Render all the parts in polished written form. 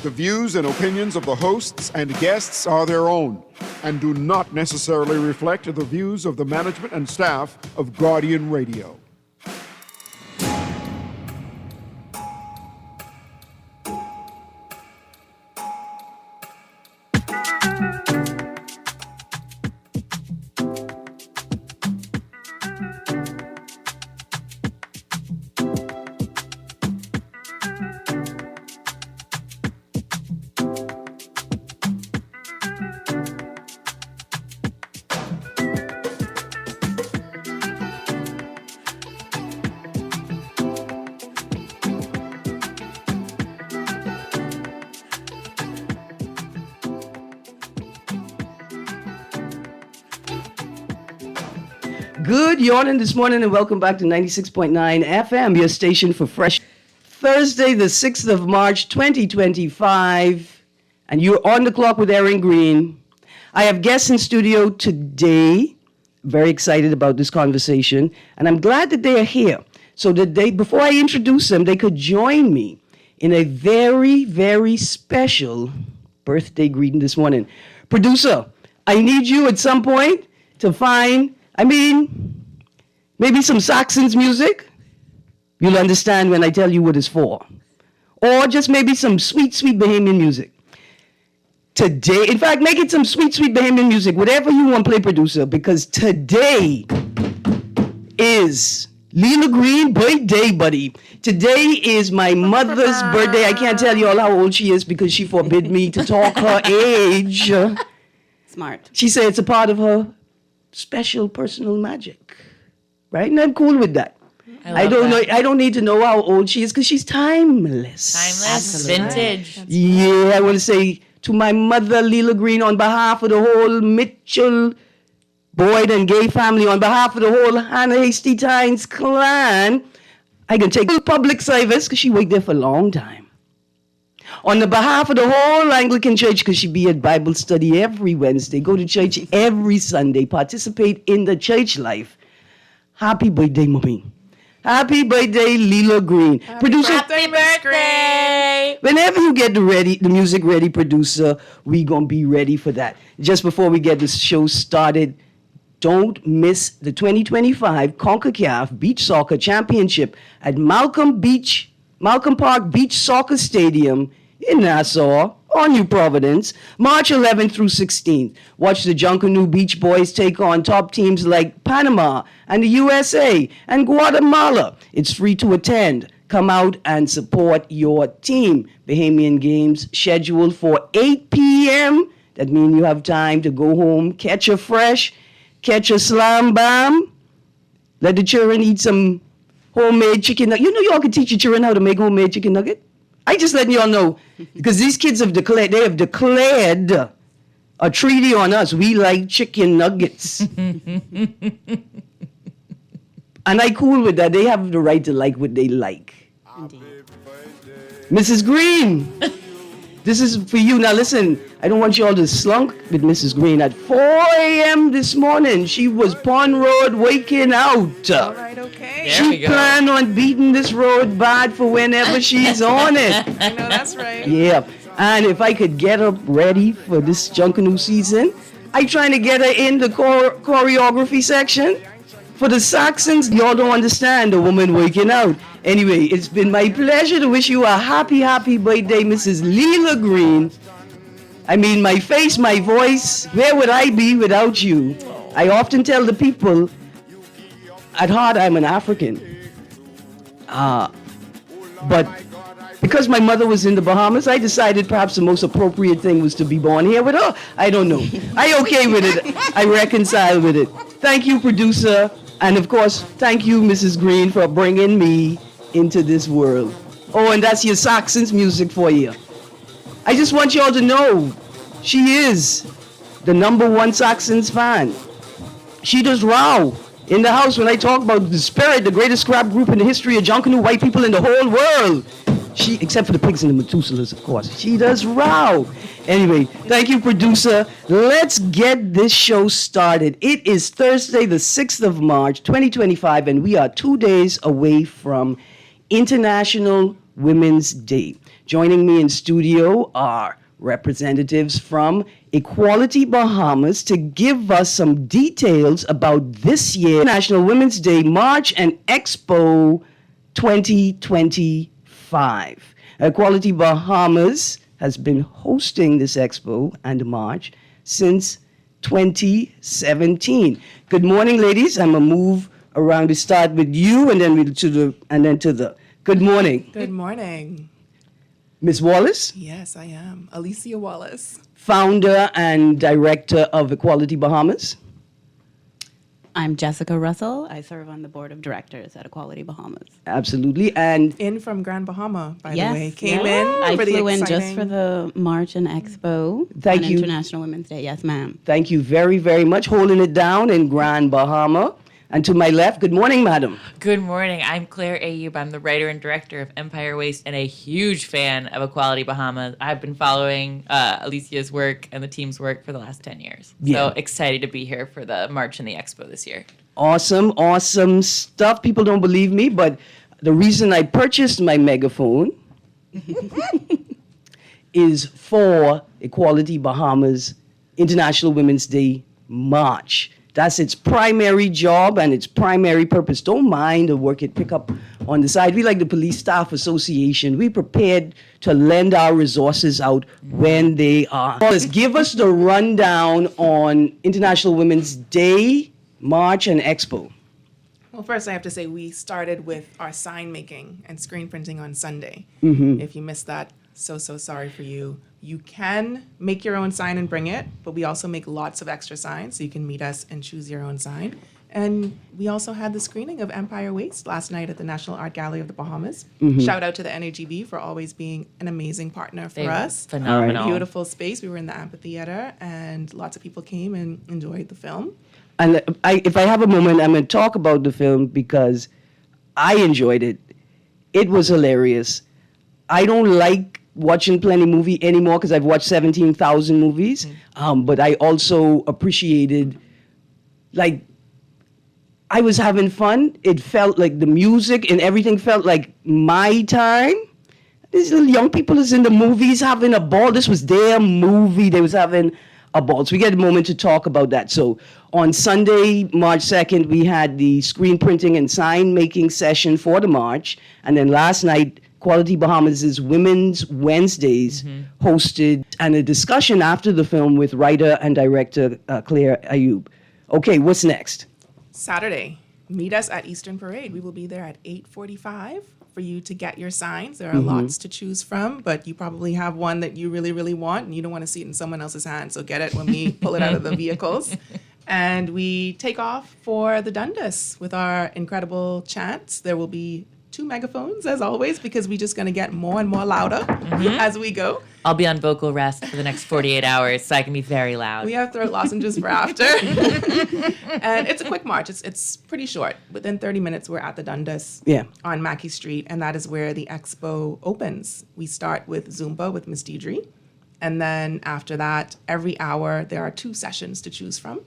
The views and opinions of the hosts and guests are their own and do not necessarily reflect the views of the management and staff of Guardian Radio. Good yawning this morning and welcome back to 96.9 FM, your station for fresh. Thursday, the 6th of March, 2025, and you're on the clock with Erin, Greene. I have guests in studio today. Very excited about this conversation, and I'm glad that they are here so that before I introduce them, they could join me in a very, very special birthday greeting this morning. Producer, I need you at some point to find maybe some Saxons music. You'll understand when I tell you what it's for. Or just maybe some sweet, sweet Bahamian music. Today, in fact, make it some sweet, sweet Bahamian music, whatever you want to play, producer, because today is Leela Greene birthday, buddy. Today is my mother's birthday. I can't tell you all how old she is because she forbid me to talk her age. Smart. She said it's a part of her special personal magic, right? And I'm cool with that. I don't need to know how old she is because she's timeless. Absolutely. Vintage. Yeah, I want to say to my mother, Leela Greene, on behalf of the whole Mitchell, Boyd, and Gay family, on behalf of the whole Hannah Hasty Tynes clan, I can take public service because she worked there for a long time. On the behalf of the whole Anglican Church, because she be at Bible study every Wednesday, go to church every Sunday, participate in the church life. Happy birthday, Mommy. Happy birthday, Leela Greene. Producer, Happy birthday! Whenever you get the music ready, producer, we gonna be ready for that. Just before we get this show started, don't miss the 2025 CONCACAF Beach Soccer Championship at Malcolm Park Beach Soccer Stadium in Nassau, or New Providence, March 11th through 16th. Watch the Junkanoo Beach Boys take on top teams like Panama and the USA and Guatemala. It's free to attend. Come out and support your team. Bahamian games scheduled for 8 p.m. That means you have time to go home, catch a fresh, catch a slam bam. Let the children eat some homemade chicken nugget. You know y'all can teach your children how to make homemade chicken nugget? I just letting y'all know, because these kids have declared a treaty on us. We like chicken nuggets. And I cool with that. They have the right to like what they like. Indeed. Mrs. Greene, this is for you. Now listen, I don't want you all to slunk with Mrs. Greene. At 4 a.m. this morning, she was Pond Road waking out. All right, okay. She planned on beating this road bad for whenever she's on it. I know that's right. Yeah. And if I could get her ready for this Junkanoo season, I trying to get her in the choreography section. For the Saxons, y'all don't understand the woman waking out. Anyway, it's been my pleasure to wish you a happy, happy birthday, Mrs. Leela Greene. I mean, my face, my voice, where would I be without you? I often tell the people, at heart, I'm an African. But because my mother was in the Bahamas, I decided perhaps the most appropriate thing was to be born here with her. I don't know. I okay with it. I reconcile with it. Thank you, producer. And of course, thank you, Mrs. Greene, for bringing me into this world. Oh, and that's your Saxons music for you. I just want y'all to know, she is the #1 Saxons fan. She does row in the house when I talk about the Spirit, the greatest scrap group in the history of Junkanoo white people in the whole world. She, except for the pigs and the Methuselahs, of course. She does row. Anyway, thank you, producer. Let's get this show started. It is Thursday, the 6th of March, 2025, and we are 2 days away from International Women's Day. Joining me in studio are representatives from Equality Bahamas to give us some details about this year's National Women's Day March and Expo 2025. Equality Bahamas has been hosting this expo and march since 2017. Good morning, ladies. I'm gonna move around. We start with you, and then to the. Good morning, Good morning. Ms. Wallace, Yes, I am. Alicia Wallace. founder and director of Equality Bahamas. I'm Jessica Russell. I serve on the board of directors at Equality Bahamas. Absolutely, and In from Grand Bahama, by Yes, the way. Came yes. in I for the flew in just exciting- for the March and Expo Thank on you. International Women's Day. Yes, ma'am. thank you very, very much holding it down in Grand Bahama. And to my left, good morning, madam. Good morning. I'm Claire Ayub. I'm the writer and director of Empire Waste and a huge fan of Equality Bahamas. I've been following Alicia's work and the team's work for the last 10 years. Yeah. So excited to be here for the March and the Expo this year. Awesome stuff. People don't believe me, but the reason I purchased my megaphone is for Equality Bahamas International Women's Day March. That's its primary job and its primary purpose. Don't mind the work it pick up on the side. We like the Police Staff Association. We prepared to lend our resources out when they are. Give us the rundown on International Women's Day, March, and Expo. Well, first I have to say we started with our sign making and screen printing on Sunday. Mm-hmm. If you missed that, so sorry for you. You can make your own sign and bring it, but we also make lots of extra signs, so you can meet us and choose your own sign. And we also had the screening of Empire Waste last night at the National Art Gallery of the Bahamas. Mm-hmm. Shout out to the NAGB for always being an amazing partner for They were us. phenomenal. Beautiful space. We were in the amphitheater, and lots of people came and enjoyed the film. And if I have a moment, I'm going to talk about the film because I enjoyed it. It was hilarious. I don't like watching plenty movie anymore because I've watched 17,000 movies. But I also appreciated, like, I was having fun. It felt like the music and everything felt like my time. These little young people is in the movies having a ball. This was their movie. They was having a ball. So we get a moment to talk about that. So on Sunday, March 2nd, we had the screen printing and sign making session for the march. And then last night, Quality Bahamas' Women's Wednesdays hosted and a discussion after the film with writer and director Claire Ayub. Okay, what's next? Saturday, meet us at Eastern Parade. We will be there at 8:45 for you to get your signs. There are lots to choose from, but you probably have one that you really, really want, and you don't want to see it in someone else's hand. So get it when we pull it out of the vehicles. And we take off for the Dundas with our incredible chants. There will be 2 megaphones, as always, because we're just going to get more and more louder as we go. I'll be on vocal rest for the next 48 hours, so I can be very loud. We have throat lozenges for after. And it's a quick march. It's pretty short. Within 30 minutes, we're at the Dundas on Mackey Street, and that is where the expo opens. We start with Zumba with Miss Deidre. And then after that, every hour, there are 2 sessions to choose from.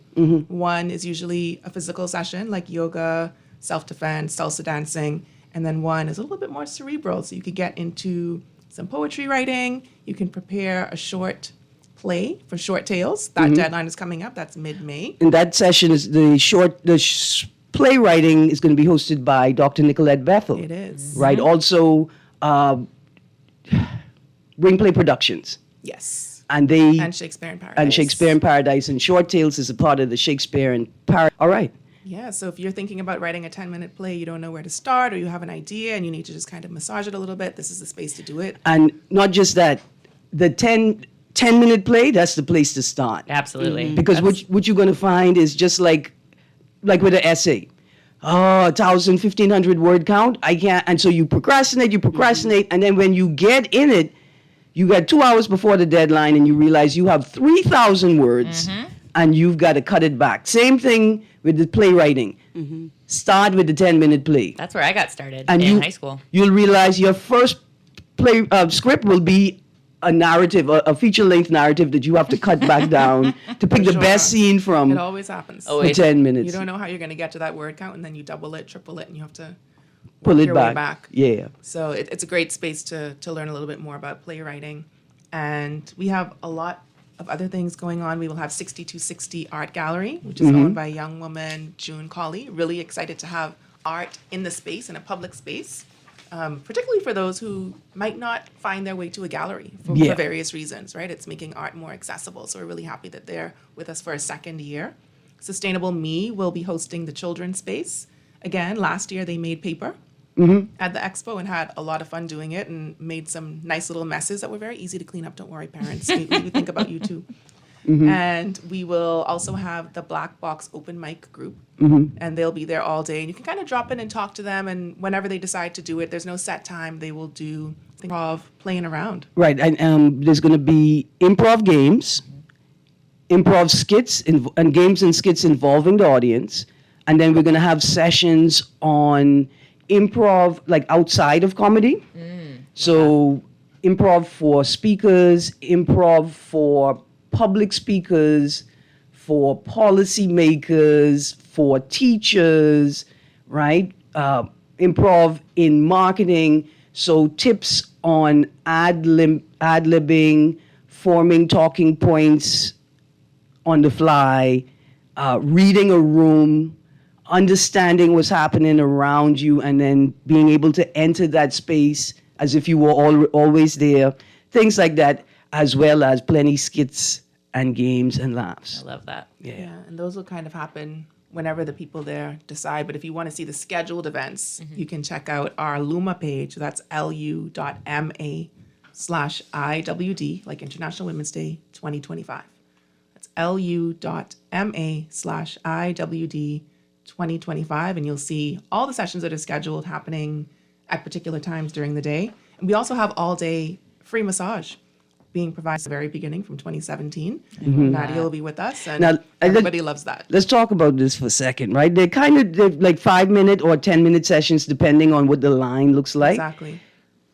One is usually a physical session, like yoga, self-defense, salsa dancing. And then one is a little bit more cerebral, so you could get into some poetry writing. You can prepare a short play for Short Tales. That deadline is coming up. That's mid-May. And that session is playwriting is going to be hosted by Dr. Nicolette Bethel. It is. Right. Also, Ring Play Productions. Yes. And they And Shakespeare in Paradise. and Shakespeare in Paradise and Short Tales is a part of the Shakespeare in Paradise. All right. Yeah, so if you're thinking about writing a 10-minute play, you don't know where to start, or you have an idea and you need to just kind of massage it a little bit, this is the space to do it. And not just that, the 10-minute play, that's the place to start. Absolutely. Because what you're going to find is just like with an essay. Oh, 1,000, 1,500 word count. I can't. And so you procrastinate, and then when you get in it, you got 2 hours before the deadline and you realize you have 3,000 words and you've got to cut it back. Same thing with the playwriting. Start with the 10-minute play. That's where I got started And in high school. You'll realize your first play script will be a narrative, a feature-length narrative that you have to cut back down to pick the Sure. best scene from It always happens. Oh, for wait. 10 minutes. You don't know how you're going to get to that word count, and then you double it, triple it, and you have to pull it your way back. back. Yeah. So it's a great space to learn a little bit more about playwriting. And we have a lot of other things going on. We will have 6260 Art Gallery, which is owned by a young woman, June Colley. Really excited to have art in the space, in a public space, particularly for those who might not find their way to a gallery for various reasons, right? It's making art more accessible. So we're really happy that they're with us for a second year. Sustainable Me will be hosting the children's space. Again, last year they made paper at the expo and had a lot of fun doing it and made some nice little messes that were very easy to clean up. Don't worry, parents. We think about you too. And we will also have the Black Box open mic group, and they'll be there all day. And you can kind of drop in and talk to them, and whenever they decide to do it, there's no set time. They will do improv playing around. Right, and there's going to be improv games, improv skits, and games and skits involving the audience. And then we're going to have sessions on improv, like outside of comedy. So improv for speakers, improv for public speakers, for policymakers, for teachers, right? Improv in marketing. So tips on ad-libbing, forming talking points on the fly, reading a room, understanding what's happening around you, and then being able to enter that space as if you were always there. Things like that, as well as plenty skits and games and laughs. I love that. Yeah, and those will kind of happen whenever the people there decide. But if you want to see the scheduled events, you can check out our Luma page. That's lu.ma/IWD, like International Women's Day 2025. That's lu.ma/IWD 2025. And you'll see all the sessions that are scheduled happening at particular times during the day. And we also have all-day free massage being provided at the very beginning from 2017. Nadia will be with us, and Now, everybody loves that. Let's talk about this for a second, right? They're like 5-minute or 10-minute sessions, depending on what the line looks like. Exactly.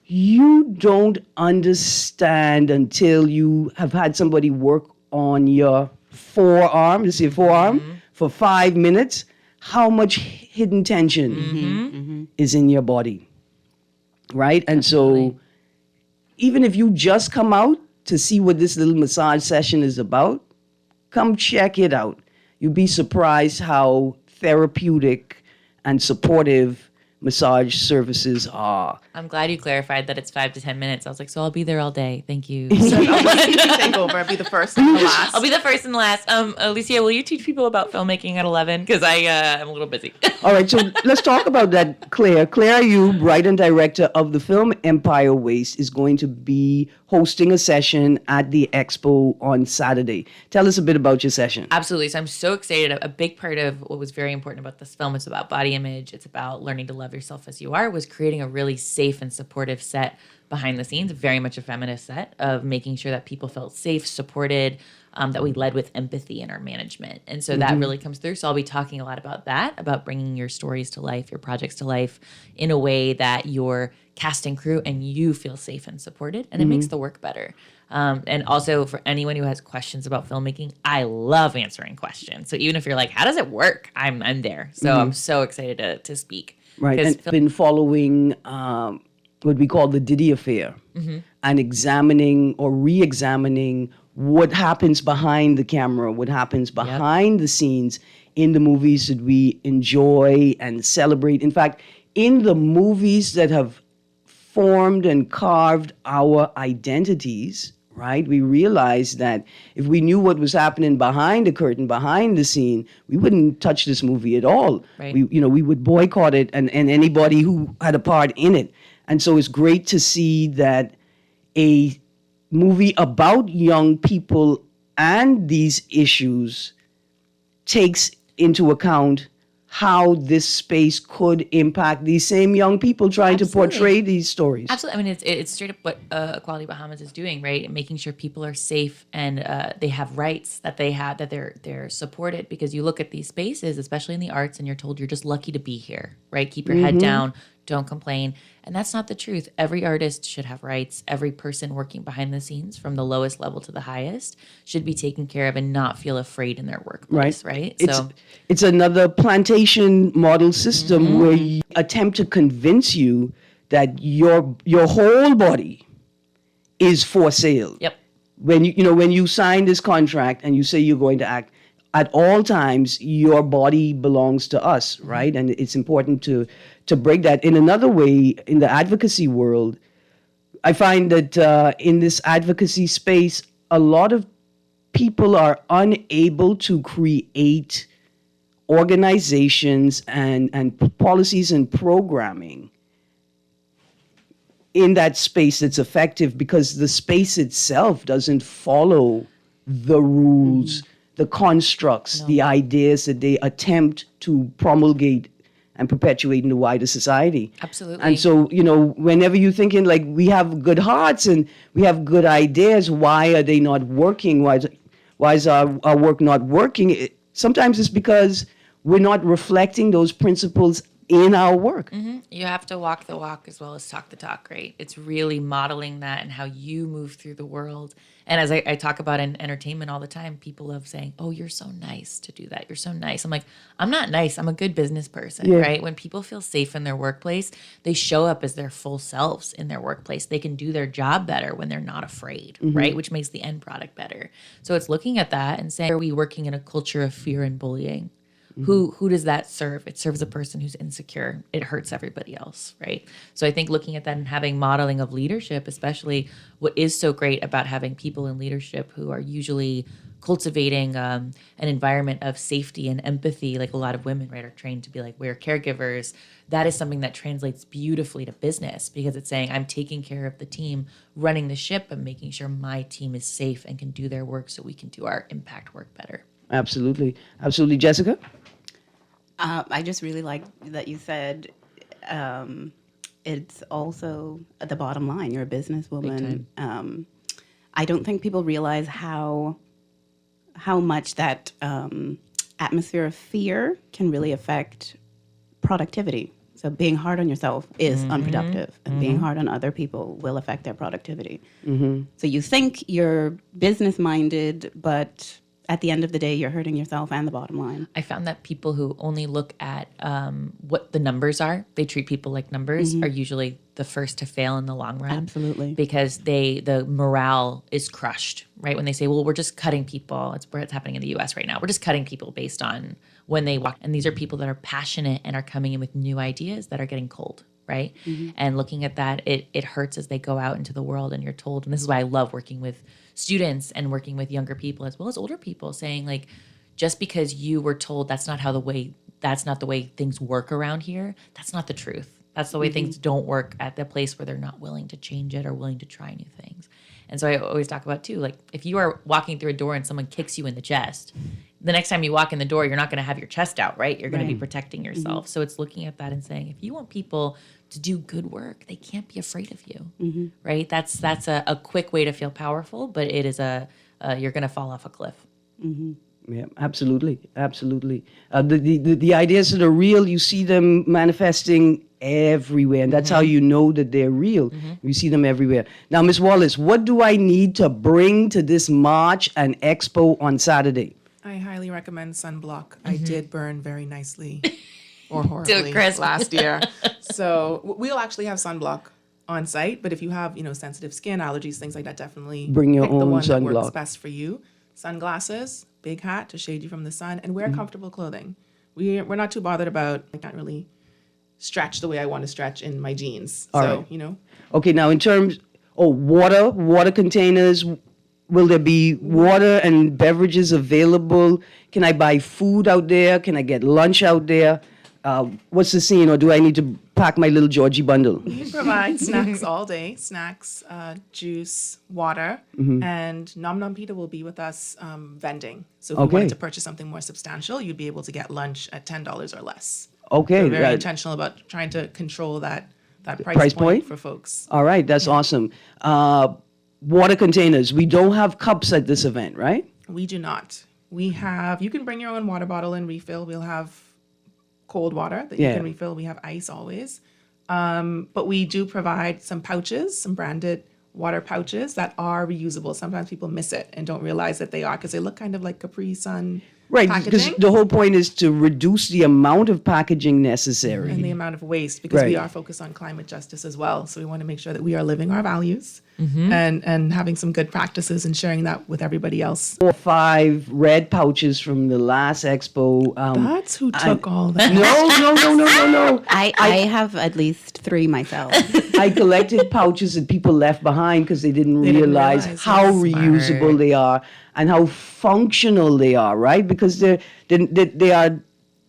You don't understand until you have had somebody work on your forearm, for 5 minutes, how much hidden tension is in your body, right? And so even if you just come out to see what this little massage session is about, come check it out. You'll be surprised how therapeutic and supportive massage services are. I'm glad you clarified that it's 5 to 10 minutes. I was like, so I'll be there all day. Thank you. So I'll let you take over. I'll be the first and the last. I'll be the first and last. Alicia, will you teach people about filmmaking at 11? Because I'm a little busy. All right, so let's talk about that, Claire. Claire Ayub, writer and director of the film Empire Waste, is going to be hosting a session at the expo on Saturday. Tell us a bit about your session. Absolutely. So I'm so excited. A big part of what was very important about this film is about body image. It's about learning to love yourself as you are, was creating a really safe and supportive set behind the scenes, very much a feminist set of making sure that people felt safe, supported, that we led with empathy in our management. And so that really comes through. So I'll be talking a lot about that, about bringing your stories to life, your projects to life in a way that your cast and crew and you feel safe and supported, and it makes the work better. And also for anyone who has questions about filmmaking, I love answering questions. So even if you're like, how does it work? I'm there. So I'm so excited to speak. Right, and I've been following what we call the Diddy affair and examining or re-examining what happens behind the camera, what happens behind the scenes in the movies that we enjoy and celebrate. In fact, in the movies that have formed and carved our identities, right? We realized that if we knew what was happening behind the curtain, behind the scene, we wouldn't touch this movie at all. Right. We would boycott it and anybody who had a part in it. And so it's great to see that a movie about young people and these issues takes into account how this space could impact these same young people trying to portray these stories. Absolutely. I mean, it's straight up what Equality Bahamas is doing, right? Making sure people are safe and they have rights, that they have, that they're supported. Because you look at these spaces, especially in the arts, and you're told you're just lucky to be here, right? Keep your head down. don't complain. And that's not the truth. Every artist should have rights. Every person working behind the scenes, from the lowest level to the highest, should be taken care of and not feel afraid in their workplace, right? It's another plantation model system where you attempt to convince you that your whole body is for sale. Yep. When when you sign this contract and you say you're going to act, at all times your body belongs to us, right? And it's important to break that. In another way, in the advocacy world, I find that in this advocacy space, a lot of people are unable to create organizations and policies and programming in that space that's effective, because the space itself doesn't follow the rules, the constructs, the ideas that they attempt to promulgate and perpetuate in the wider society. Absolutely. And so, whenever you're thinking like we have good hearts and we have good ideas, why are they not working? Why is our work not working? Sometimes it's because we're not reflecting those principles in our work. You have to walk the walk as well as talk the talk, right? It's really modeling that and how you move through the world. And as I talk about in entertainment all the time, people love saying, oh, you're so nice to do that. You're so nice. I'm like, I'm not nice. I'm a good business person, right? When people feel safe in their workplace, they show up as their full selves in their workplace. They can do their job better when they're not afraid, right? Which makes the end product better. So it's looking at that and saying, are we working in a culture of fear and bullying? Who does that serve? It serves a person who's insecure. It hurts everybody else, right? So I think looking at that and having modeling of leadership, especially what is so great about having people in leadership who are usually cultivating an environment of safety and empathy, like a lot of women, right, are trained to be like, we're caregivers. That is something that translates beautifully to business, because it's saying I'm taking care of the team running the ship and making sure my team is safe and can do their work so we can do our impact work better. Absolutely. Absolutely. Jessica? I just really like that you said it's also at the bottom line. You're a businesswoman. I don't think people realize how much that atmosphere of fear can really affect productivity. So being hard on yourself is unproductive, and being hard on other people will affect their productivity. So you think you're business-minded, but at the end of the day, you're hurting yourself and the bottom line. I found that people who only look at what the numbers are, they treat people like numbers, are usually the first to fail in the long run. Absolutely. Because the morale is crushed, right? When they say, well, we're just cutting people. It's where it's happening in the US right now. We're just cutting people based on when they walk. And these are people that are passionate and are coming in with new ideas that are getting cold, right? And looking at that, it hurts as they go out into the world and you're told, and this is why I love working with students and working with younger people as well as older people, saying like, just because you were told that's not the way things work around here, that's not the truth. That's the way things don't work at the place where they're not willing to change it or willing to try new things. And so I always talk about too, like if you are walking through a door and someone kicks you in the chest, the next time you walk in the door, you're not going to have your chest out, right? You're going to be protecting yourself. So it's looking at that and saying, if you want people to do good work, they can't be afraid of you, right? That's a quick way to feel powerful, but it is you're going to fall off a cliff. Yeah, absolutely. The ideas that are real, you see them manifesting everywhere, and that's how you know that they're real. You see them everywhere. Now, Ms. Wallace, what do I need to bring to this march and expo on Saturday? I highly recommend sunblock. I did burn very nicely or horribly Chris. last year. So we'll actually have sunblock on site, but if you have, sensitive skin, allergies, things like that, definitely Bring your pick the own one that works sunblock. best for you. Sunglasses, big hat to shade you from the sun, and wear comfortable clothing. We're not too bothered about, I can't really stretch the way I want to stretch in my jeans. All right. Okay, now in terms, water containers, will there be water and beverages available? Can I buy food out there? Can I get lunch out there? What's the scene, or do I need to pack my little Georgie bundle? We provide snacks all day, snacks, juice, water, and Nom Nom Pita will be with us vending. So if you wanted to purchase something more substantial, you'd be able to get lunch at $10 or less. Okay. So very intentional about trying to control that price point for folks. All right, that's awesome. Water containers. We don't have cups at this event, right? We do not. You can bring your own water bottle and refill. We'll have cold water that you can refill. We have ice always. But we do provide some pouches, some branded water pouches that are reusable. Sometimes people miss it and don't realize that they are because they look kind of like Capri Sun Right, because packaging the whole point is to reduce the amount of packaging necessary. and the amount of waste because we Right. are focused on climate justice as well. So we want to make sure that we are living our values and having some good practices and sharing that with everybody else. 4 or 5 red pouches from the last expo. That's who took all that. No. I have at least 3 myself. I collected pouches that people left behind because they didn't didn't realize realize, how yes. reusable they are and how functional they are, right? Because they are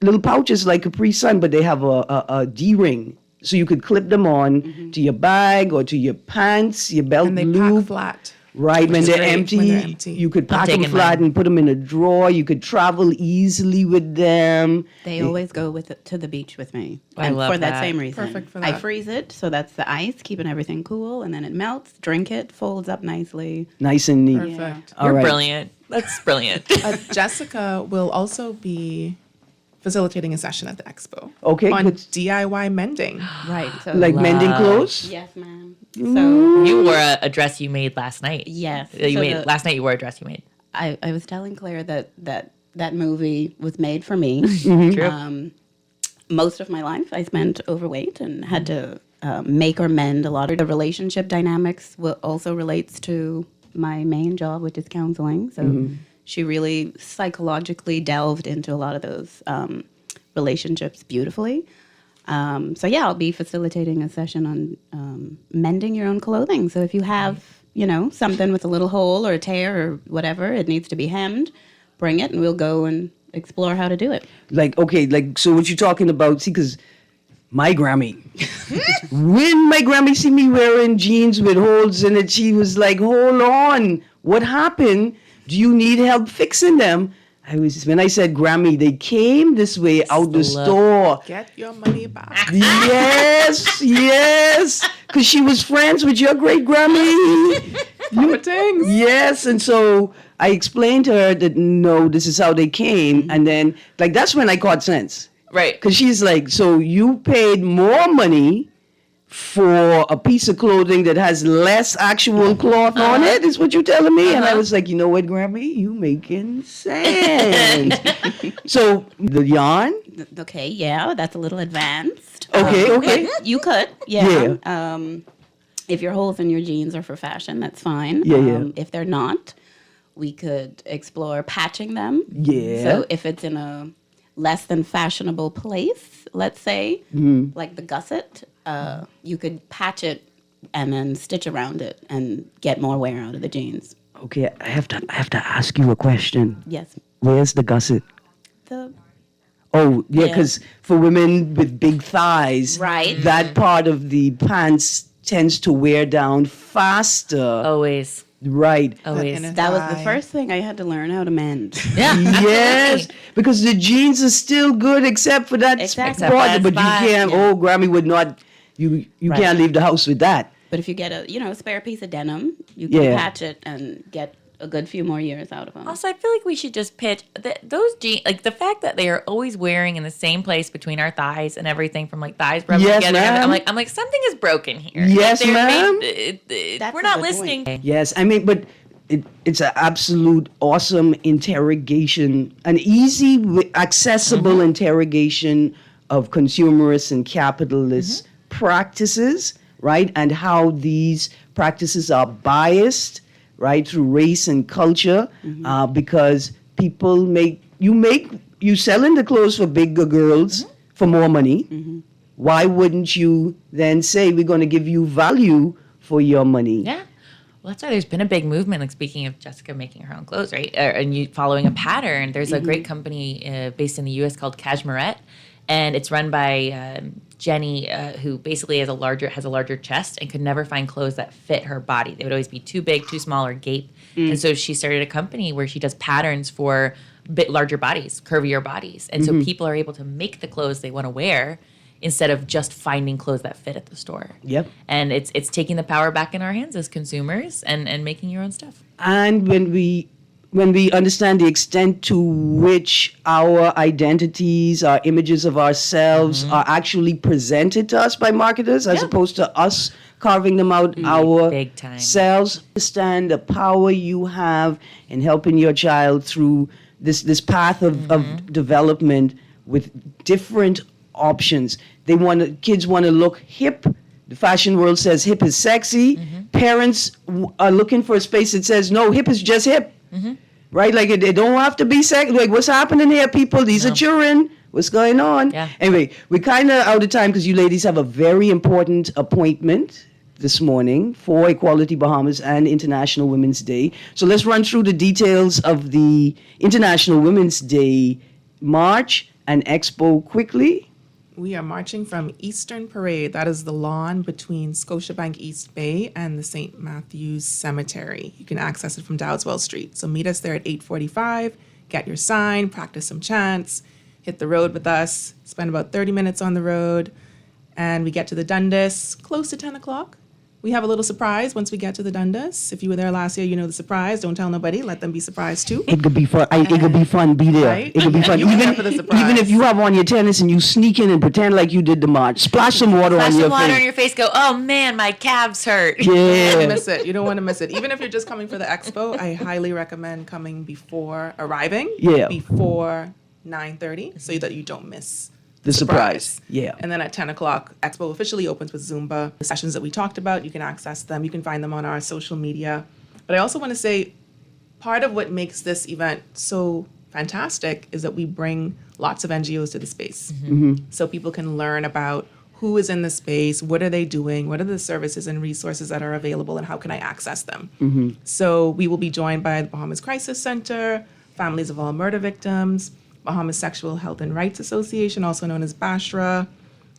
little pouches like Capri Sun, but they have a D-ring. So you could clip them on to your bag or to your pants, your belt And they loop. pack flat. Right, when is they're, great empty, when they're empty. you could pack them taking flat mine. and put them in a drawer. You could travel easily with them. They always go to the beach with me. I And love for that that. same reason. Perfect for I that. freeze it, so that's the ice, keeping everything cool, and then it melts. Drink it, folds up nicely. Nice and neat. Perfect. All You're right. brilliant. That's brilliant. Jessica will also be facilitating a session at the expo Okay, on good. DIY mending. Right. So Like mending clothes? yes, ma'am. Mm. So You wore a dress you made last night. yes. You So made last night. You wore a dress you made. I was telling Claire that movie was made for me. True. Most of my life I spent overweight and had to make or mend a lot of the relationship dynamics also relates to my main job, which is counseling. So she really psychologically delved into a lot of those relationships beautifully. So yeah, I'll be facilitating a session on mending your own clothing. So if you have, something with a little hole or a tear or whatever, it needs to be hemmed, bring it and we'll go and explore how to do it. So what you're talking about, see, because my Grammy, when my Grammy see me wearing jeans with holes in it, she was like, hold on, what happened? Do you need help fixing them? When I said Grammy, they came this way out the store. Get your money back. Yes, because she was friends with your great Grammy. Proper things. Yes, and so I explained to her that no, this is how they came, and then that's when I caught sense. Right. Because she's like, so you paid more money for a piece of clothing that has less actual cloth on it, is what you're telling me? And I was like, you know what, Grammy? You making sense. So the yarn? Okay, yeah, that's a little advanced. Okay. You could, yeah. If your holes in your jeans are for fashion, that's fine. Yeah. If they're not, we could explore patching them. Yeah. So if it's in a less than fashionable place, let's say, like the gusset, you could patch it and then stitch around it and get more wear out of the jeans. Okay, I have to ask you a question. Yes. Where's the gusset? The Oh, yeah, Yeah. because for women with big thighs, Right. that part of the pants tends to wear down faster. Always. Right. Always. inner that was the thigh. first thing I had to learn how to mend. Yeah. Yes, because the jeans are still good except for that Except spot, for that but spot, you can't. yeah. Oh, Grammy would not. You Right. can't leave the house with that. But if you get a spare piece of denim, you can Yeah. patch it and get a good few more years out of them. Also, I feel like we should just pitch those jeans, like the fact that they are always wearing in the same place between our thighs and everything from thighs rubbing Yes, together. ma'am. I'm like, something is broken here. Yes, They're ma'am. That's we're a not good listening. point. Yes, I mean, but it's an absolute awesome interrogation, an easy, accessible interrogation of consumerist and capitalist practices, right? And how these practices are biased, right, through race and culture, because people you selling the clothes for bigger girls for more money. Why wouldn't you then say we're going to give you value for your money? Yeah. Well, that's why there's been a big movement. Like speaking of Jessica making her own clothes, right? And you following a pattern. There's a great company based in the U.S. called Cashmerette, and it's run by Jenny, who basically has a larger chest and could never find clothes that fit her body. They would always be too big, too small, or gape. And so she started a company where she does patterns for a bit larger bodies, curvier bodies, and so people are able to make the clothes they want to wear instead of just finding clothes that fit at the store. Yep. And it's taking the power back in our hands as consumers and making your own stuff. And when when we understand the extent to which our identities, our images of ourselves are actually presented to us by marketers as opposed to us carving them out Big time. ourselves. Understand the power you have in helping your child through this path of development with different options. Kids want to look hip. The fashion world says hip is sexy. Parents are looking for a space that says, no, hip is just hip. Right? Like, it don't have to be sexy. Like, what's happening here, people? These are children. What's going on? Yeah. Anyway, we're kind of out of time because you ladies have a very important appointment this morning for Equality Bahamas and International Women's Day. So let's run through the details of the International Women's Day March and Expo quickly. We are marching from Eastern Parade. That is the lawn between Scotiabank East Bay and the St. Matthew's Cemetery. You can access it from Dowswell Street. So meet us there at 8:45. Get your sign, practice some chants, hit the road with us, spend about 30 minutes on the road, and we get to the Dundas close to 10 o'clock. We have a little surprise once we get to the Dundas. If you were there last year, you know the surprise. Don't tell nobody. Let them be surprised too. It could be fun. It could be fun. Be there. Right? It could be fun. You prepare for the surprise. Even if you have on your tennis and you sneak in and pretend like you did the march, splash some water Flash on your some water face. on your face. Go, oh man, my calves hurt. You don't Yeah. miss it. You don't want to miss it. Even if you're just coming for the expo, I highly recommend coming before arriving. Yeah. Before 9:30, so that you don't miss The surprise. Yeah. And then at 10 o'clock, Expo officially opens with Zumba. The sessions that we talked about, you can access them. You can find them on our social media. But I also want to say, part of what makes this event so fantastic is that we bring lots of NGOs to the space. So people can learn about who is in the space, what are they doing, what are the services and resources that are available, and how can I access them. So we will be joined by the Bahamas Crisis Center, Families of All Murder Victims, Bahamas Sexual Health and Rights Association, also known as BASHRA.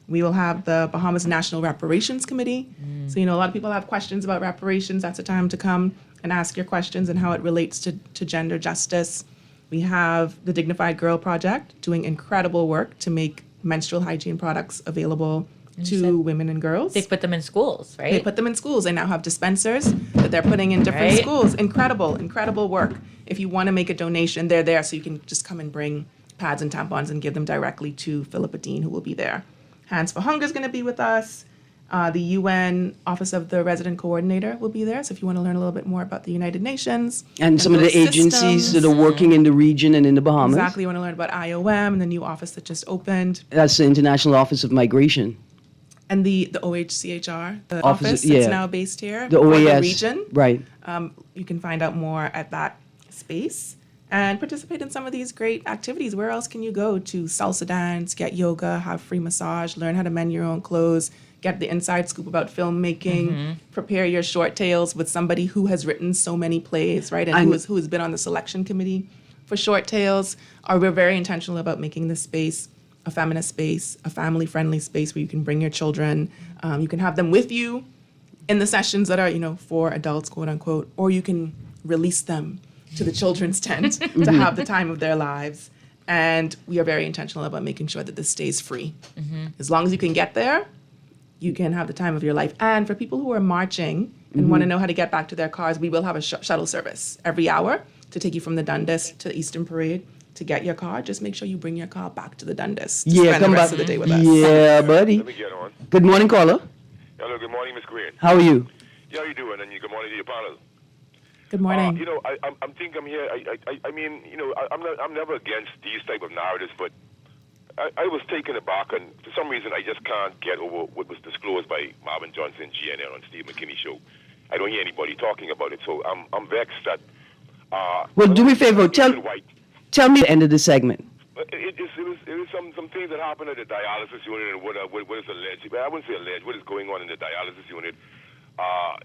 We will have the Bahamas National Reparations Committee. So, a lot of people have questions about reparations. That's a time to come and ask your questions and how it relates to gender justice. We have the Dignified Girl Project doing incredible work to make menstrual hygiene products available to women and girls. They put them in schools, right? They put them in schools. They now have dispensers that they're putting in different Right. schools. Incredible work. If you want to make a donation, they're there, so you can just come and bring pads and tampons and give them directly to Philippa Dean, who will be there. Hands for Hunger is going to be with us. The UN Office of the Resident Coordinator will be there. So if you want to learn a little bit more about the United Nations. And some of the those agencies systems. that are working in the region and in the Bahamas. Exactly. You want to learn about IOM and the new office that just opened. That's the International Office of Migration. And the OHCHR, the Office- office yeah. that's now based here. The for OAS. the region. Right. You can find out more at that space and participate in some of these great activities. Where else can you go to salsa dance, get yoga, have free massage, learn how to mend your own clothes, get the inside scoop about filmmaking, prepare your short tales with somebody who has written so many plays, right? And who has been on the selection committee for short tales. We're very intentional about making this space a feminist space, a family-friendly space where you can bring your children. You can have them with you in the sessions that are, for adults, quote unquote, or you can release them to the children's tent to have the time of their lives. And we are very intentional about making sure that this stays free. As long as you can get there, you can have the time of your life. And for people who are marching and want to know how to get back to their cars, we will have a shuttle service every hour to take you from the Dundas to the Eastern Parade. To get your car, just make sure you bring your car back to the Dundas to spend come the rest back. of the day with us. Yeah, buddy. Let me get on. Good morning, caller. Hello, good morning, Miss Greene. How are you? Yeah, how you doing? And good morning to your panel. Good morning. I'm thinking I'm here. I'm never against these type of narratives, but I was taken aback, and for some reason I just can't get over what was disclosed by Marvin Johnson, GNL, on Steve McKinney's show. I don't hear anybody talking about it, so I'm vexed that. Well, do me a favor. Tell me the end of the segment. It was some things that happened at the dialysis unit and what is alleged. I wouldn't say alleged. What is going on in the dialysis unit?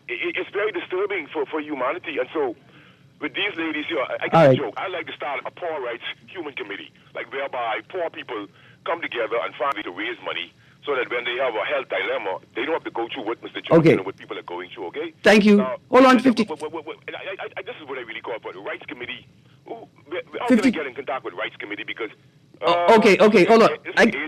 It's very disturbing for humanity. And so, with these ladies here, I got a joke. I like to start a poor rights human committee, like whereby poor people come together and find ways to raise money so that when they have a health dilemma, they don't have to go through what Mr. Johnson and what people are going through. Okay. Thank you. Now, Hold on, 50. this is what I really call for the rights committee. How can I get in contact with rights committee? Because Okay, hold on.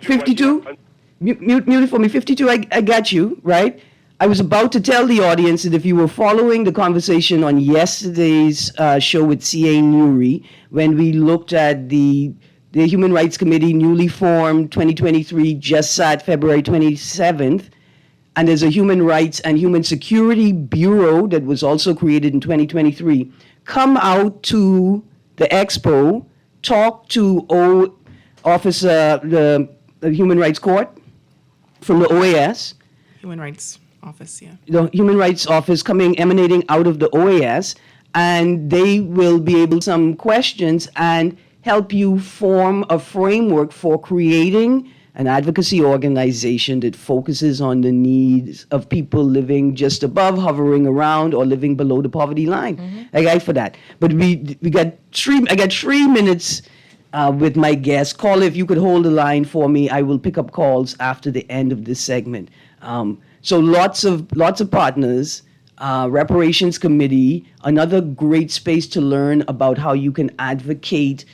52? Mute it for me. 52, I got you, right? I was about to tell the audience that if you were following the conversation on yesterday's show with C.A. Newry, when we looked at the Human Rights Committee, newly formed, 2023, just sat February 27th, and there's a Human Rights and Human Security Bureau that was also created in 2023, come out to the expo, talk to Officer, the Human Rights Court from the OAS, Human Rights Office, yeah. the Human Rights Office emanating out of the OAS, and they will be able to some questions and help you form a framework for creating an advocacy organization that focuses on the needs of people living just above, hovering around, or living below the poverty line. I got for that. But I got 3 minutes with my guest. Call if you could hold the line for me. I will pick up calls after the end of this segment. So lots of partners, reparations committee, another great space to learn about how you can advocate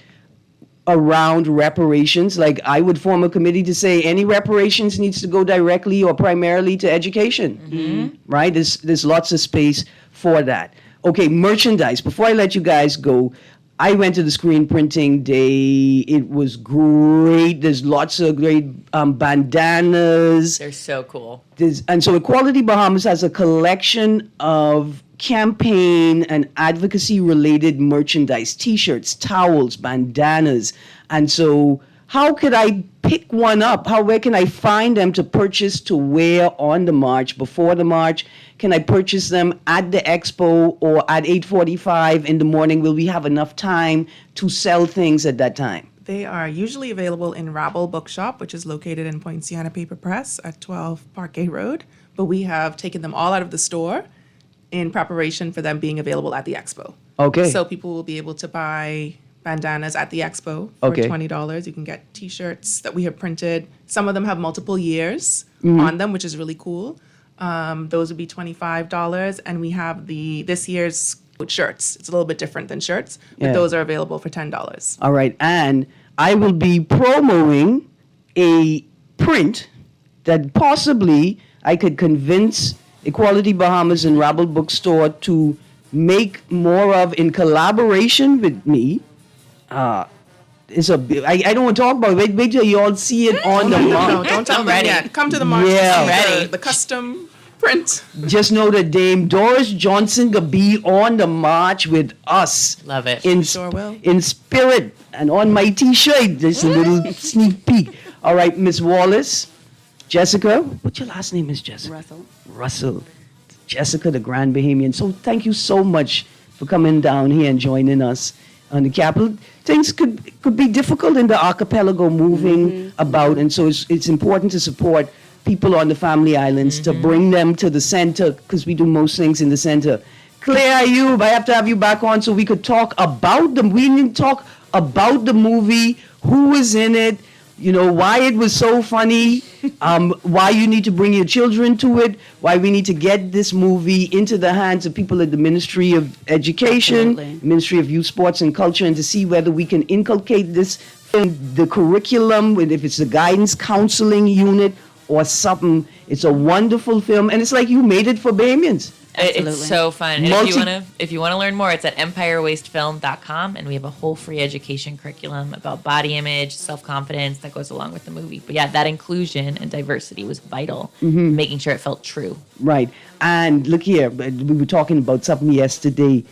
around reparations. Like I would form a committee to say any reparations needs to go directly or primarily to education, right? There's lots of space for that. Okay, merchandise. Before I let you guys go, I went to the screen printing day. It was great. There's lots of great bandanas. They're so cool. And so Equality Bahamas has a collection of campaign and advocacy related merchandise, t-shirts, towels, bandanas. And so how could I pick one up? Where can I find them to purchase to wear on the march, before the march? Can I purchase them at the expo or at 8:45 in the morning? Will we have enough time to sell things at that time? They are usually available in Rabble Bookshop, which is located in Poinciana Paper Press at 12 Parquet Road. But we have taken them all out of the store in preparation for them being available at the expo. Okay. So people will be able to buy bandanas at the expo for Okay. $20. You can get t-shirts that we have printed. Some of them have multiple years on them, which is really cool. Those would be $25. And we have this year's shirts. It's a little bit different than shirts, but Yeah. those are available for $10. All right. And I will be promoting a print that possibly I could convince Equality Bahamas and Rabble Bookstore to make more of in collaboration with me. I don't want to talk about it. Wait till you all see it on the No, march. don't tell them ready. yet. Come to the march. Yeah. to see Ready. the custom print. Just know that Dame Doris Johnson could be on the march with us. Love it. Sure will. In spirit and on my t-shirt. Just a little sneak peek. All right, Miss Wallace, Jessica. What's your last name, Miss Jessica? Russell. Jessica, the Grand Bahamian. So thank you so much for coming down here and joining us on the Capitol. Things could be difficult in the archipelago moving about, and so it's important to support people on the Family Islands to bring them to the center, because we do most things in the center. Claire Ayub, I have to have you back on so we could talk about them. We need to talk about the movie, who was in it, why it was so funny, why you need to bring your children to it, why we need to get this movie into the hands of people at the Ministry of Education, Absolutely. Ministry of Youth, Sports, and Culture, and to see whether we can inculcate this in the curriculum, if it's the guidance counseling unit or something. It's a wonderful film, and it's like you made it for Bahamians. Absolutely. It's so fun. And Multi- if you want to learn more, it's at empirewastefilm.com, and we have a whole free education curriculum about body image, self-confidence that goes along with the movie. But yeah, that inclusion and diversity was vital, making sure it felt true. Right. And look here, we were talking about something yesterday.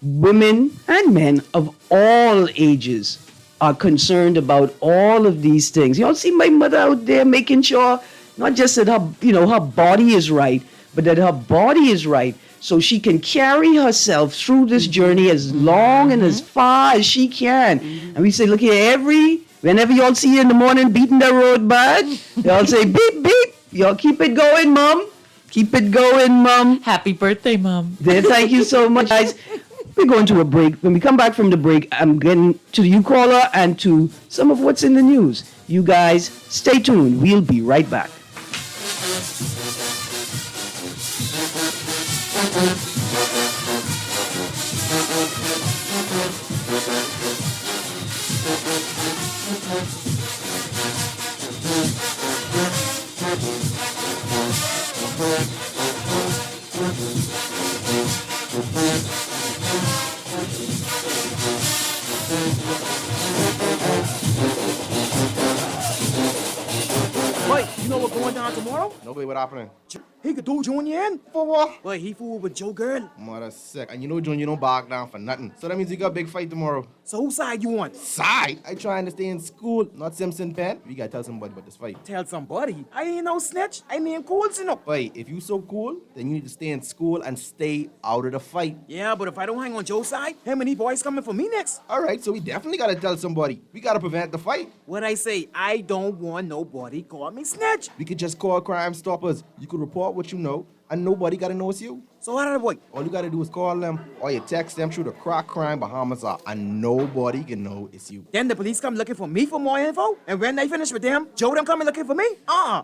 Women and men of all ages are concerned about all of these things. You all see my mother out there making sure not just that her body is right, but that her body is right so she can carry herself through this journey as long and as far as she can. And we say, look here, whenever y'all see you in the morning beating the road bad, y'all say, beep, beep. Y'all keep it going, Mom. Keep it going, Mom. Happy birthday, Mom. Thank you so much, guys. We're going to a break. When we come back from the break, I'm getting to you, caller, and to some of what's in the news. You guys, stay tuned. We'll be right back. Wait, you know what's going down tomorrow? Nobody what happening? He could do Junior in. For what? Wait, he fooled with Joe Girl. Mother sick. And you know Junior don't back down for nothing. So that means you got a big fight tomorrow. So whose side you on? Side? I trying to stay in school, not Simpson Pen. We gotta tell somebody about this fight. Tell somebody. I ain't no snitch. I mean cool, you know. Wait, if you so cool, then you need to stay in school and stay out of the fight. Yeah, but if I don't hang on Joe's side, him and he boys coming for me next. All right, so we definitely gotta tell somebody. We gotta prevent the fight. What I say, I don't want nobody call me snitch. We could just call Crime Stoppers. You could report what you know, and nobody gotta know it's you. So how did I avoid? All you gotta do is call them, or you text them through the Crack Crime Bahamas app, and nobody can know it's you. Then the police come looking for me for more info, and when they finish with them, Joe them coming looking for me?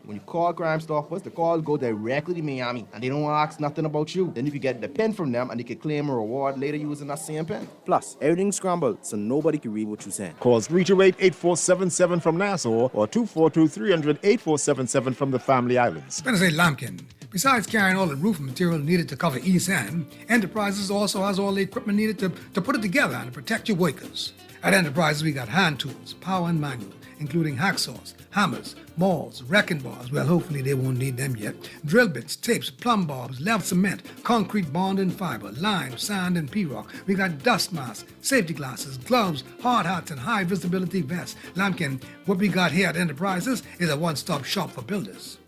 When you call Crime Stoppers, the call go directly to Miami, and they don't ask nothing about you. Then you can get the pen from them, and they can claim a reward later using that same pen. Plus, everything's scrambled, so nobody can read what you're saying. Calls 328-8477 from Nassau or 242-300-8477 from the Family Islands. Spencer Lampkin. Besides carrying all the roofing material needed to cover East End, Enterprises also has all the equipment needed to put it together and to protect your workers. At Enterprises, we got hand tools, power and manual, including hacksaws, hammers, mauls, wrecking bars, well, hopefully they won't need them yet, drill bits, tapes, plumb bobs, level cement, concrete bond and fiber, lime, sand, and P-rock. We got dust masks, safety glasses, gloves, hard hats, and high visibility vests. Lampkin, what we got here at Enterprises is a one-stop shop for builders.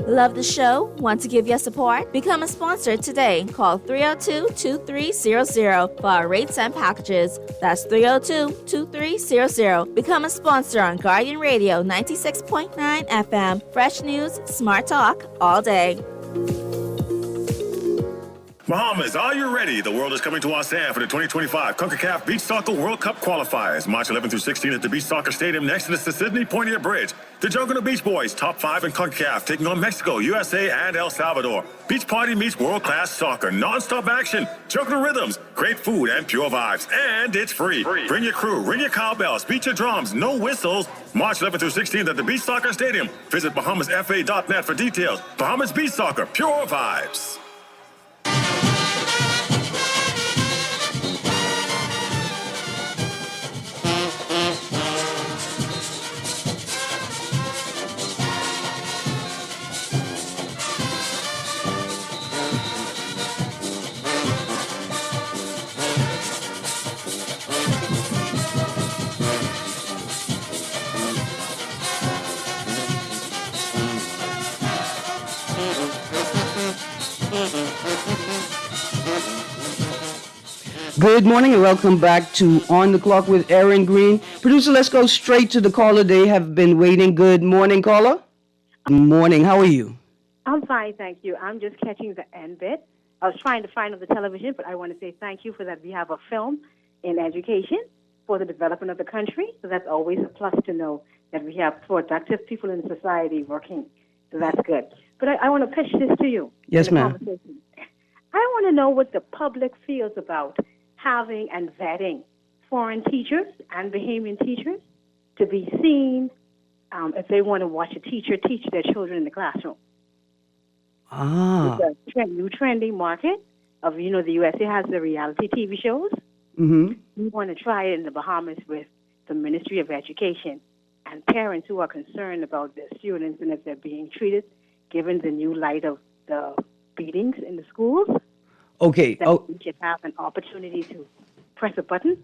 Love the show? Want to give your support? Become a sponsor today. Call 302-2300 for our rates and packages. That's 302-2300. Become a sponsor on Guardian Radio 96.9 FM. Fresh news, smart talk, all day. Bahamas, are you ready? The world is coming to Asan for the 2025 CONCACAF Beach Soccer World Cup qualifiers. March 11 through 16 at the Beach Soccer Stadium next to the Sydney Poitier Bridge. The Jungle Beach Boys, top 5 in CONCACAF, taking on Mexico, USA, and El Salvador. Beach party meets world-class soccer, non-stop action, juggling rhythms, great food, and pure vibes. And it's free. Bring your crew, ring your cowbells, beat your drums, no whistles. March 11 through 16 at the Beach Soccer Stadium. Visit BahamasFA.net for details. Bahamas Beach Soccer, pure vibes. Good morning and welcome back to On the Clock with Erin, Greene. Producer, let's go straight to the caller. They have been waiting. Good morning, caller. Good morning. How are you? I'm fine, thank you. I'm just catching the end bit. I was trying to find on the television, but I want to say thank you for that. We have a film in education for the development of the country, so that's always a plus to know that we have productive people in society working. So that's good. But I want to pitch this to you. Yes, ma'am. I want to know what the public feels about having and vetting foreign teachers and Bahamian teachers to be seen if they want to watch a teacher teach their children in the classroom. It's a new trendy market of, the USA has the reality TV shows. Mm-hmm. We want to try it in the Bahamas with the Ministry of Education and parents who are concerned about their students and if they're being treated, given the new light of the beatings in the schools. Okay. That we should have an opportunity to press a button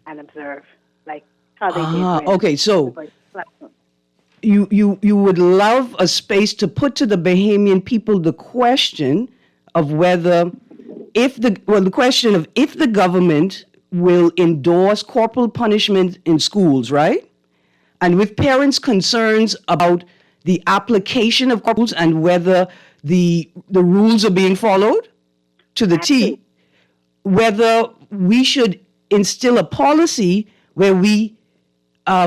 and observe, like how they did. Okay, so you would love a space to put to the Bahamian people the question of whether, if the government will endorse corporal punishment in schools, right? And with parents' concerns about the application of corporals and whether the rules are being followed to the T, whether we should instill a policy where we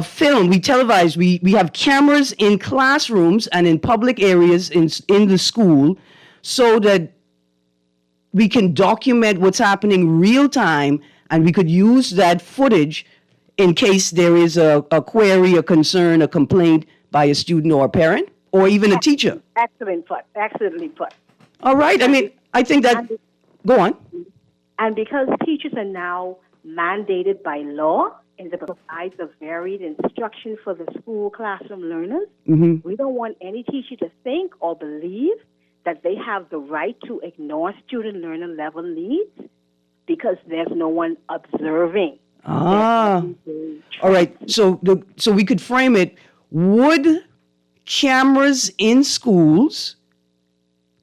film, we televise, we have cameras in classrooms and in public areas in the school so that we can document what's happening real time and we could use that footage in case there is a query, a concern, a complaint by a student or a parent or even a teacher. Excellently put. All right. I mean, I think that. Go on. And because teachers are now mandated by law and to provide the varied instruction for the school classroom learners, we don't want any teacher to think or believe that they have the right to ignore student learner level needs because there's no one observing. All right. So we could frame it. Would cameras in schools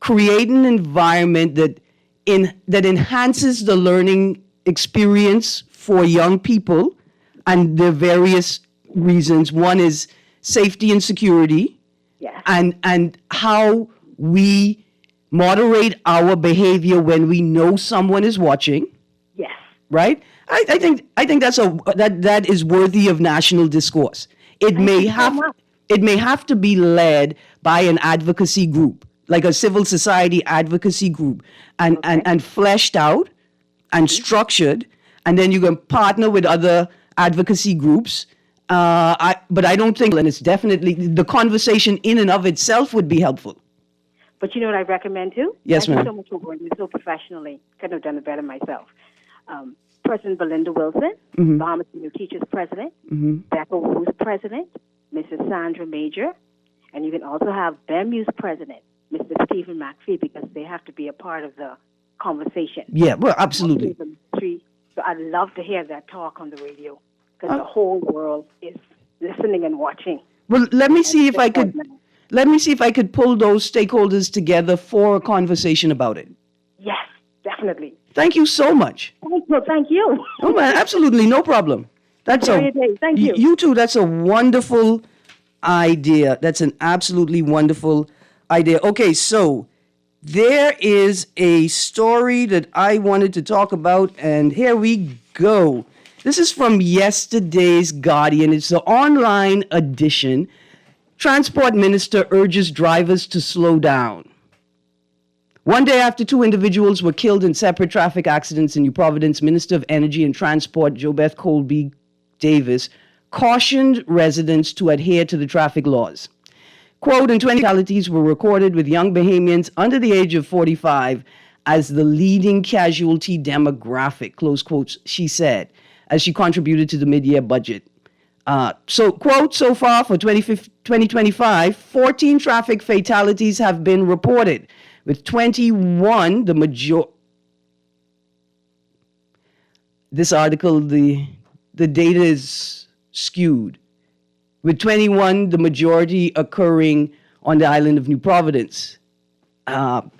create an environment that enhances the learning experience for young people? And there are various reasons. One is safety and security. Yes. And how we moderate our behavior when we know someone is watching. Yes. Right? I think that is worthy of national discourse. It may have to be led by an advocacy group, like a civil society advocacy group, and fleshed out and structured, and then you can partner with other advocacy groups. But I don't think, and it's definitely, the conversation in and of itself would be helpful. But you know what I recommend too? Yes, ma'am. Thank you so much for going so professionally. Couldn't have done it better myself. President Belinda Wilson, Bahamas New Teachers President, Becca Wu's President, Mrs. Sandra Major, and you can also have BEMU's President, Mr. Stephen McPhee, because they have to be a part of the conversation. Yeah, well, absolutely. So I'd love to hear that talk on the radio because the whole world is listening and watching. Well, let me see if I could pull those stakeholders together for a conversation about it. Yes, definitely. Thank you so much. Thank you. Oh man, absolutely, no problem. Thank you. You too. That's a wonderful idea. That's an absolutely wonderful idea. Okay, so there is a story that I wanted to talk about, and here we go. This is from yesterday's Guardian. It's the online edition. Transport Minister urges drivers to slow down. One day after two individuals were killed in separate traffic accidents in New Providence, Minister of Energy and Transport JoBeth Colby Davis cautioned residents to adhere to the traffic laws. Quote, and 20 fatalities were recorded with young Bahamians under the age of 45 as the leading casualty demographic, close quotes, she said, as she contributed to the mid-year budget. So, quote, so far for 2025, 14 traffic fatalities have been reported, with 21, the major. This article, the data is skewed. With 21, the majority occurring on the island of New Providence. In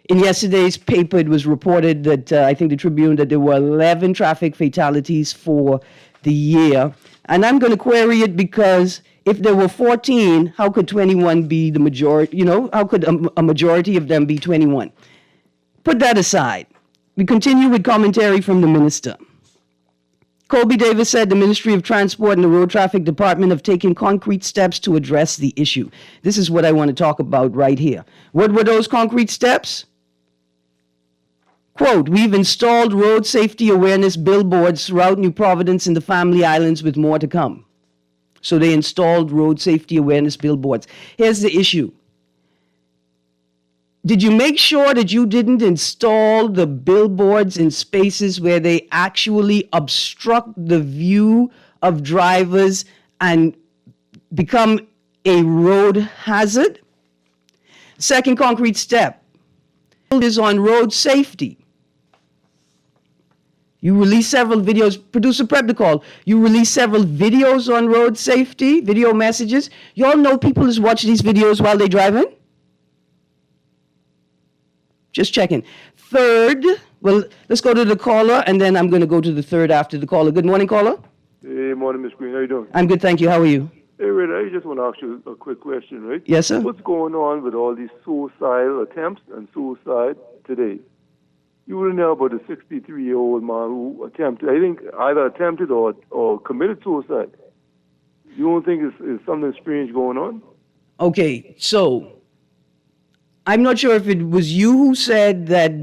yesterday's paper, it was reported that, I think the Tribune, that there were 11 traffic fatalities for the year. And I'm going to query it because if there were 14, how could 21 be the majority? You know, how could a majority of them be 21? Put that aside. We continue with commentary from the minister. Colby Davis said the Ministry of Transport and the Road Traffic Department have taken concrete steps to address the issue. This is what I want to talk about right here. What were those concrete steps? Quote, we've installed road safety awareness billboards throughout New Providence and the Family Islands with more to come. So they installed road safety awareness billboards. Here's the issue. Did you make sure that you didn't install the billboards in spaces where they actually obstruct the view of drivers and become a road hazard? Second concrete step is on road safety. You release several videos. Producer prep the call. You release several videos on road safety, video messages. You all know people is watch these videos while they driving? Just checking. Third, well, let's go to the caller, and then I'm going to go to the third after the caller. Good morning, caller. Hey, morning, Miss Greene. How you doing? I'm good, thank you. How are you? Hey, Red, I just want to ask you a quick question, right? Yes, sir. What's going on with all these suicidal attempts and suicide today? You wouldn't know about a 63-year-old man who attempted, I think, either attempted or committed suicide. You don't think it's something strange going on? Okay, so I'm not sure if it was you who said that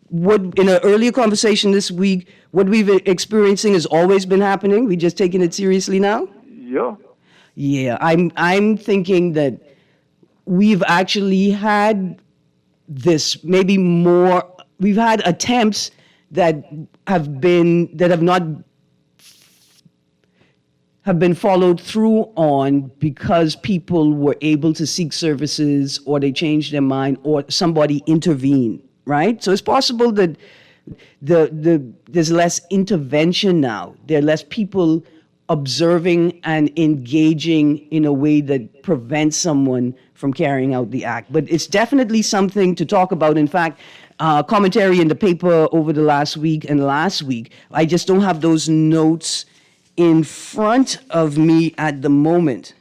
what in an earlier conversation this week, what we've been experiencing has always been happening. We just taking it seriously now? Yeah. Yeah, I'm thinking that we've actually had this, maybe more. We've had attempts that have not been followed through on because people were able to seek services, or they changed their mind, or somebody intervened, right? So it's possible that there's less intervention now. There are less people observing and engaging in a way that prevents someone from carrying out the act. But it's definitely something to talk about. In fact, commentary in the paper over the last week and last week, I just don't have those notes in front of me at the moment.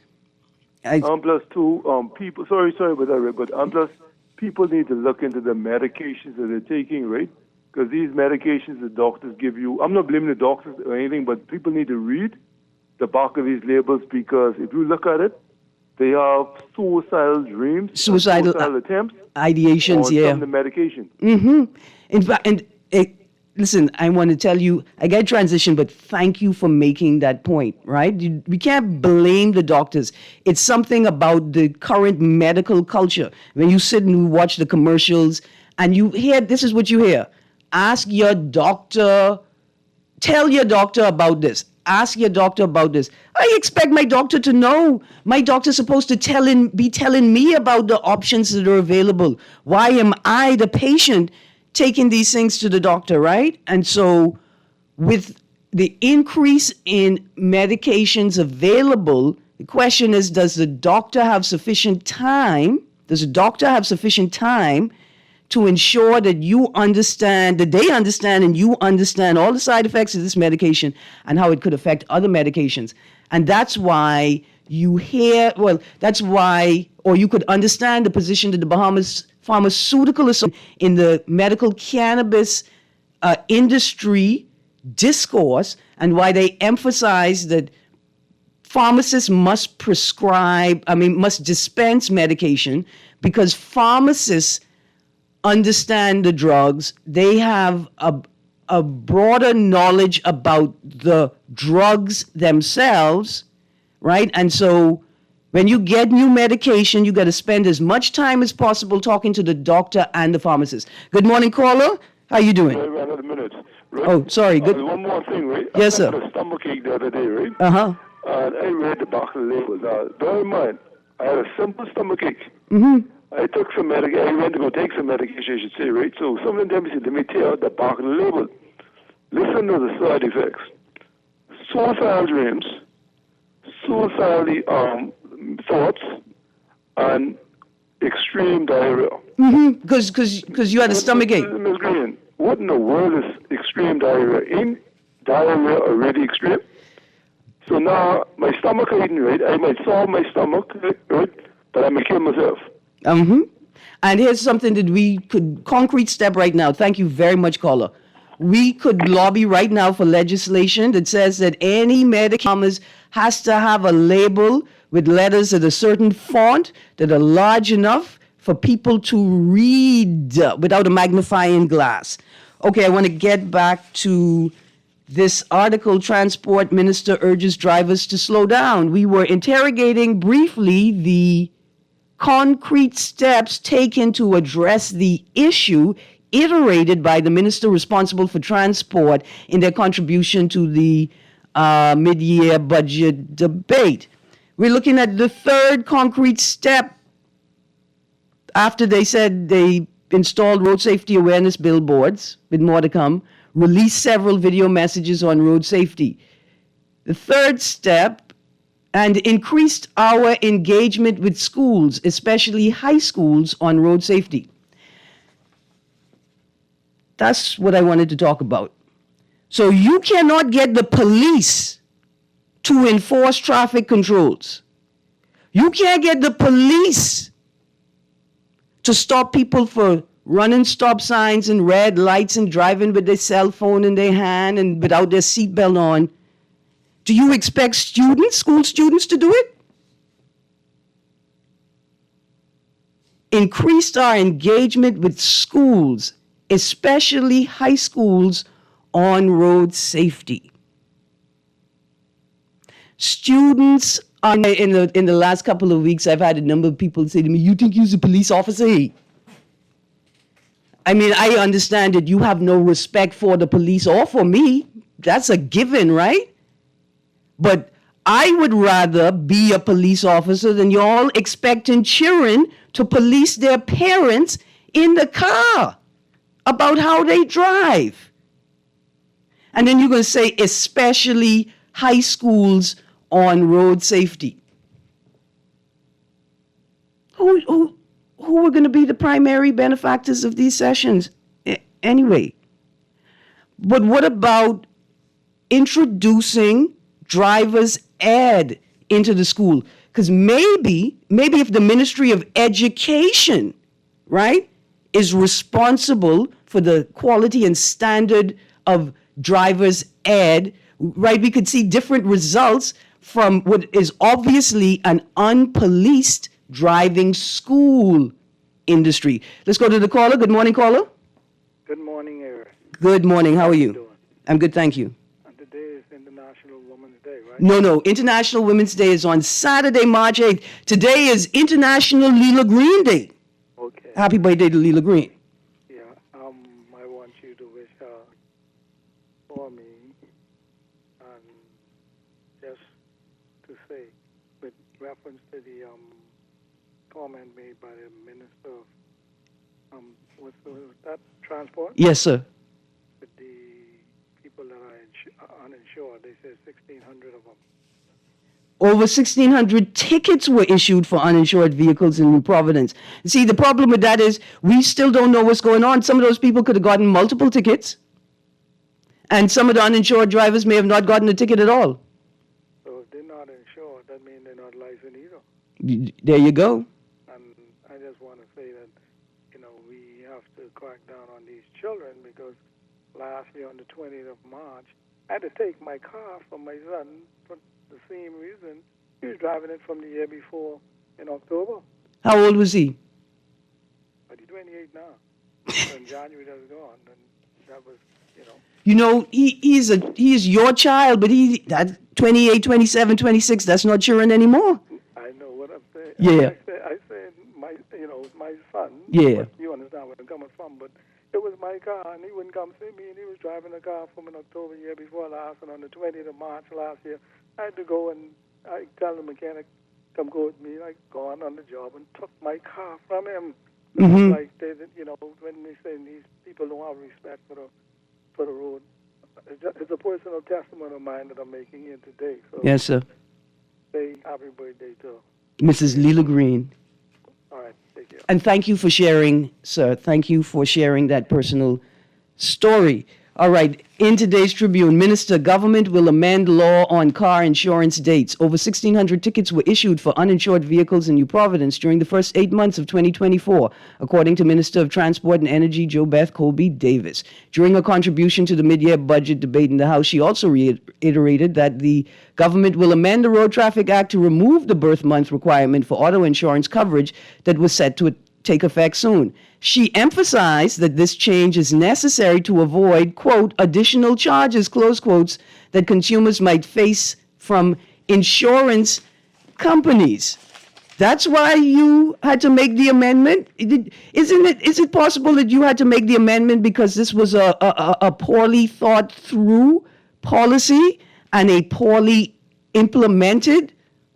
Plus two, people, sorry about that, Rick, but plus people need to look into the medications that they're taking, right? Because these medications the doctors give you, I'm not blaming the doctors or anything, but people need to read the back of these labels, because if you look at it, they have suicidal dreams, suicidal attempts, ideations, on yeah, some of the medication. In fact, listen, I want to tell you, I got transition, but thank you for making that point, right? We can't blame the doctors. It's something about the current medical culture. When you sit and watch the commercials and you hear, this is what you hear. Ask your doctor, tell your doctor about this. Ask your doctor about this. I expect my doctor to know. My doctor's supposed to be telling me about the options that are available. Why am I, the patient, taking these things to the doctor, right? And so with the increase in medications available, the question is, does the doctor have sufficient time? Does the doctor have sufficient time to ensure that you understand, that they understand and you understand all the side effects of this medication and how it could affect other medications? And that's why you hear, or you could understand the position that the Bahamas Pharmaceutical Association in the medical cannabis industry discourse, and why they emphasize that pharmacists must dispense medication, because pharmacists understand the drugs. They have a broader knowledge about the drugs themselves, right? And so when you get new medication, you got to spend as much time as possible talking to the doctor and the pharmacist. Good morning, caller. How you doing? I ran out of minutes. Right? Oh, sorry. Good. One more thing, right? Yes, sir. I had a stomachache the other day, right? Uh-huh. And I read the back of the label. Now, bear in mind, I had a simple stomachache. Mm-hmm. I took some medication. I went to go take some medication, I should say, right? So someone told me, let me tear out the back of the label. Listen to the side effects. Suicidal dreams, suicidal thoughts, and extreme diarrhea. Mm-hmm. Because you had a stomachache. Ms. Greene, what in the world is extreme diarrhea? Ain't diarrhea already extreme? So now my stomach ain't right. I might solve my stomach, right? But I may kill myself. Mm-hmm. And here's something that we could, concrete step right now. Thank you very much, caller. We could lobby right now for legislation that says that any medication has to have a label with letters at a certain font that are large enough for people to read without a magnifying glass. Okay, I want to get back to this article. Transport Minister urges drivers to slow down. We were interrogating briefly the concrete steps taken to address the issue iterated by the minister responsible for transport in their contribution to the mid-year budget debate. We're looking at the third concrete step after they said they installed road safety awareness billboards, with more to come, released several video messages on road safety. The third step, and increased our engagement with schools, especially high schools, on road safety. That's what I wanted to talk about. So you cannot get the police to enforce traffic controls. You can't get the police to stop people for running stop signs and red lights and driving with their cell phone in their hand and without their seatbelt on. Do you expect school students to do it? Increased our engagement with schools, especially high schools, on road safety. Students are, in the last couple of weeks, I've had a number of people say to me, "You think you're a police officer?" I mean, I understand that you have no respect for the police or for me. That's a given, right? But I would rather be a police officer than y'all expecting children to police their parents in the car about how they drive. And then you're going to say, especially high schools on road safety. Who are going to be the primary benefactors of these sessions anyway? But what about introducing driver's ed into the school? Because maybe if the Ministry of Education, right, is responsible for the quality and standard of driver's ed, right, we could see different results from what is obviously an unpoliced driving school industry. Let's go to the caller. Good morning, caller. Good morning, Erin. Good morning. How are you? I'm good, thank you. And today is International Women's Day, right? No. International Women's Day is on Saturday, March 8th. Today is International Leela Green Day. Okay. Happy birthday to Leela Green. Yeah, I want you to wish her for me, and just to say, with reference to the comment made by the Minister of was that transport? Yes, sir. With the people that are uninsured, they said 1,600 of them. Over 1,600 tickets were issued for uninsured vehicles in New Providence. See, the problem with that is we still don't know what's going on. Some of those people could have gotten multiple tickets, and some of the uninsured drivers may have not gotten a ticket at all. So if they're not insured, that means they're not licensed either. There you go. And I just want to say that, we have to crack down on these children, because last year on the 20th of March, I had to take my car from my son for the same reason. He was driving it from the year before in October. How old was he? But he's 28 now. So in January that's gone, and that was, He is your child, but that 28, 27, 26, that's not children anymore. I know what I'm saying. Yeah. I said my son. Yeah. You understand where I'm coming from, but it was my car, and he wouldn't come see me, and he was driving a car from in October year before last, and on the 20th of March last year, I had to go and I tell the mechanic, come go with me, like gone on the job and took my car from him. Mm-hmm. Like when they say these people don't have respect for the road, it's a personal testimony of mine that I'm making here today. So Yes, sir. say happy birthday to Mrs. Leela Green. All right, take care. And thank you for sharing, sir. Thank you for sharing that personal story. All right, in today's Tribune, Minister, government will amend law on car insurance dates. Over 1,600 tickets were issued for uninsured vehicles in New Providence during the first 8 months of 2024, according to Minister of Transport and Energy, JoBeth Colby Davis. During a contribution to the mid-year budget debate in the House, she also reiterated that the government will amend the Road Traffic Act to remove the birth month requirement for auto insurance coverage that was set to take effect soon. She emphasized that this change is necessary to avoid, quote, additional charges, close quotes, that consumers might face from insurance companies. That's why you had to make the amendment? Is it possible that you had to make the amendment because this was a poorly thought through policy and a poorly implemented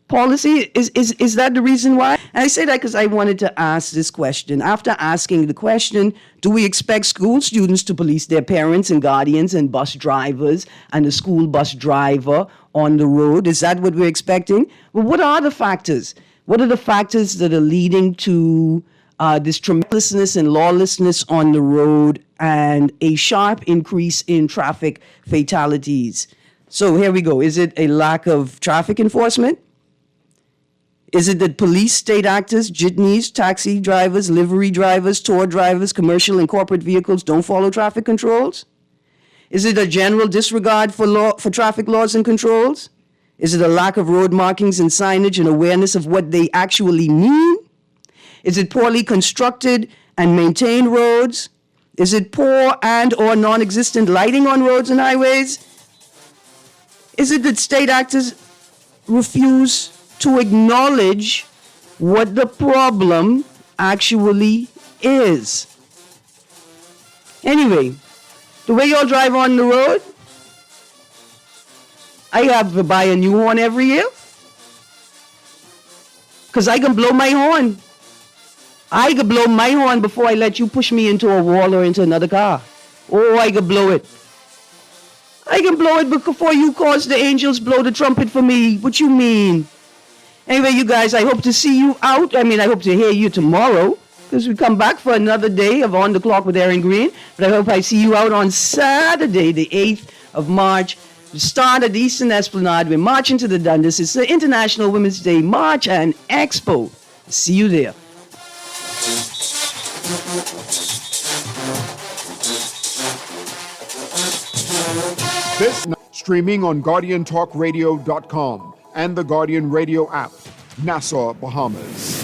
policy? Is that the reason why? And I say that because I wanted to ask this question. After asking the question, do we expect school students to police their parents and guardians and bus drivers and the school bus driver on the road? Is that what we're expecting? Well, what are the factors? What are the factors that are leading to this tremendousness and lawlessness on the road and a sharp increase in traffic fatalities? So here we go. Is it a lack of traffic enforcement? Is it that police, state actors, jitneys, taxi drivers, livery drivers, tour drivers, commercial and corporate vehicles don't follow traffic controls? Is it a general disregard for traffic laws and controls? Is it a lack of road markings and signage and awareness of what they actually mean? Is it poorly constructed and maintained roads? Is it poor and or non-existent lighting on roads and highways? Is it that state actors refuse to acknowledge what the problem actually is? Anyway, the way y'all drive on the road, I have to buy a new horn every year. Because I can blow my horn. I can blow my horn before I let you push me into a wall or into another car. Oh, I can blow it. I can blow it before you cause the angels blow the trumpet for me. What you mean? Anyway, you guys, I hope to see you out. I hope to hear you tomorrow, because we come back for another day of On the Clock with Erin Greene. But I hope I see you out on Saturday, the 8th of March. The start at the Eastern Esplanade. We're marching to the Dundas. It's the International Women's Day March and Expo. See you there. This streaming on GuardianTalkRadio.com and the Guardian Radio app, Nassau, Bahamas.